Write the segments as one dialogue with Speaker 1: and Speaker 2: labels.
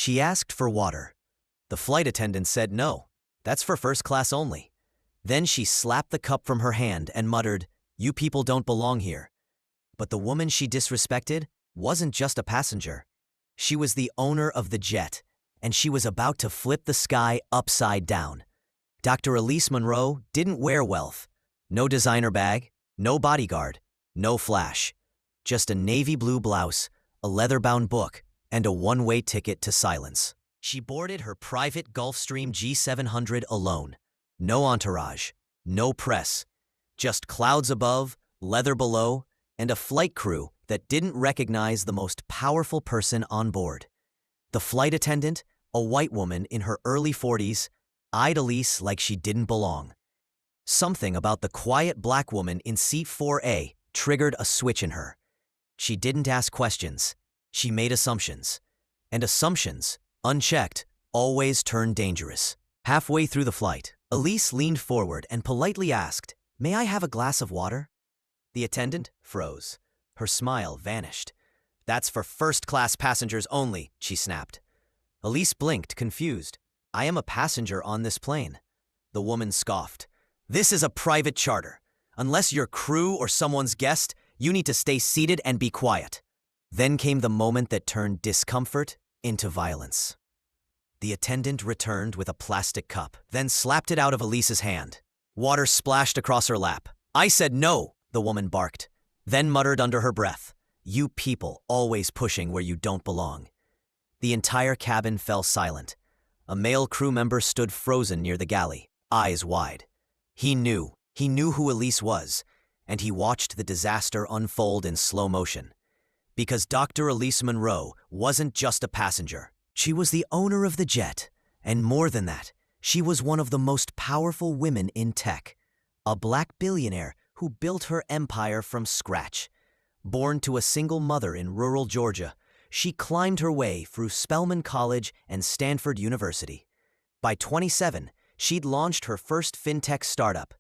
Speaker 1: She asked for water. The flight attendant said no, that's for first class only. Then she slapped the cup from her hand and muttered, "You people don't belong here." But the woman she disrespected wasn't just a passenger. She was the owner of the jet, and she was about to flip the sky upside down. Dr. Elise Monroe didn't wear wealth. No designer bag, no bodyguard, no flash. Just a navy blue blouse, a leather-bound book, and a one-way ticket to silence. She boarded her private Gulfstream G700 alone. No entourage, no press. Just clouds above, leather below, and a flight crew that didn't recognize the most powerful person on board. The flight attendant, a white woman in her early 40s, eyed Elise like she didn't belong. Something about the quiet black woman in seat 4A triggered a switch in her. She didn't ask questions. She made assumptions. And assumptions, unchecked, always turn dangerous. Halfway through the flight, Elise leaned forward and politely asked, "May I have a glass of water?" The attendant froze. Her smile vanished. "That's for first-class passengers only," she snapped. Elise blinked, confused. "I am a passenger on this plane." The woman scoffed. "This is a private charter. Unless you're crew or someone's guest, you need to stay seated and be quiet." Then came the moment that turned discomfort into violence. The attendant returned with a plastic cup, then slapped it out of Elise's hand. Water splashed across her lap. "I said no," the woman barked, then muttered under her breath, "You people always pushing where you don't belong." The entire cabin fell silent. A male crew member stood frozen near the galley, eyes wide. He knew who Elise was, and he watched the disaster unfold in slow motion. Because Dr. Elise Monroe wasn't just a passenger. She was the owner of the jet, and more than that, she was one of the most powerful women in tech. A black billionaire who built her empire from scratch. Born to a single mother in rural Georgia, she climbed her way through Spelman College and Stanford University. By 27, she'd launched her first fintech startup.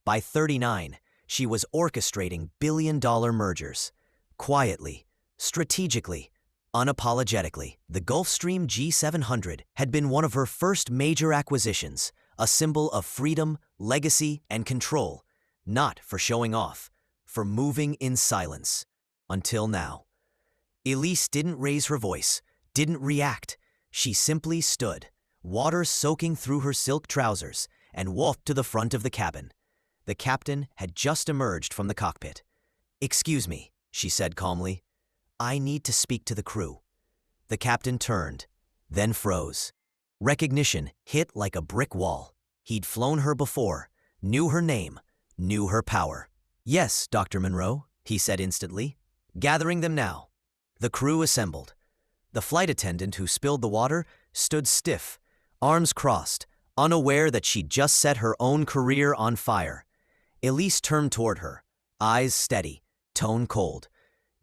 Speaker 1: By 39, she was orchestrating billion-dollar mergers. Quietly, strategically, unapologetically. The Gulfstream G700 had been one of her first major acquisitions, a symbol of freedom, legacy, and control. Not for showing off, for moving in silence. Until now. Elise didn't raise her voice, didn't react. She simply stood, water soaking through her silk trousers, and walked to the front of the cabin. The captain had just emerged from the cockpit. "Excuse me," she said calmly. "I need to speak to the crew." The captain turned, then froze. Recognition hit like a brick wall. He'd flown her before, knew her name, knew her power. "Yes, Dr. Monroe," he said instantly. "Gathering them now." The crew assembled. The flight attendant who spilled the water stood stiff, arms crossed, unaware that she'd just set her own career on fire. Elise turned toward her, eyes steady, tone cold.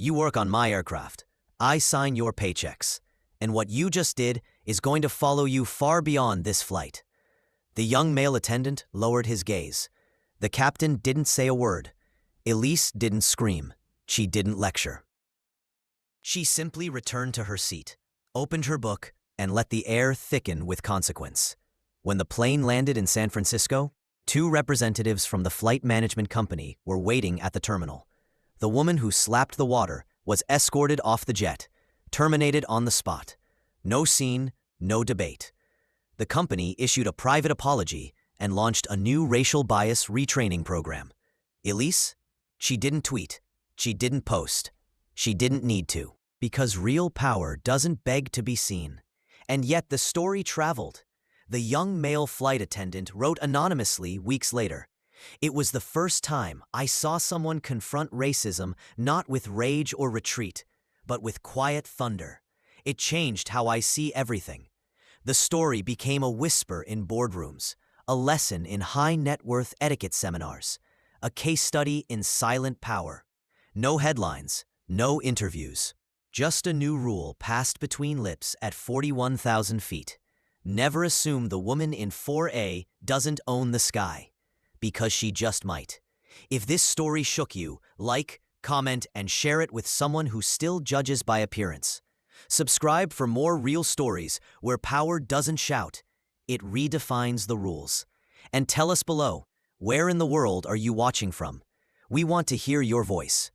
Speaker 1: "You work on my aircraft. I sign your paychecks. And what you just did is going to follow you far beyond this flight." The young male attendant lowered his gaze. The captain didn't say a word. Elise didn't scream. She didn't lecture. She simply returned to her seat, opened her book, and let the air thicken with consequence. When the plane landed in San Francisco, 2 representatives from the flight management company were waiting at the terminal. The woman who slapped the water was escorted off the jet, terminated on the spot. No scene, no debate. The company issued a private apology and launched a new racial bias retraining program. Elise? She didn't tweet. She didn't post. She didn't need to. Because real power doesn't beg to be seen. And yet the story traveled. The young male flight attendant wrote anonymously weeks later. "It was the first time I saw someone confront racism not with rage or retreat, but with quiet thunder. It changed how I see everything." The story became a whisper in boardrooms, a lesson in high-net-worth etiquette seminars, a case study in silent power. No headlines, no interviews. Just a new rule passed between lips at 41,000 feet. Never assume the woman in 4A doesn't own the sky. Because she just might. If this story shook you, like, comment, and share it with someone who still judges by appearance. Subscribe for more real stories where power doesn't shout, it redefines the rules. And tell us below, where in the world are you watching from? We want to hear your voice.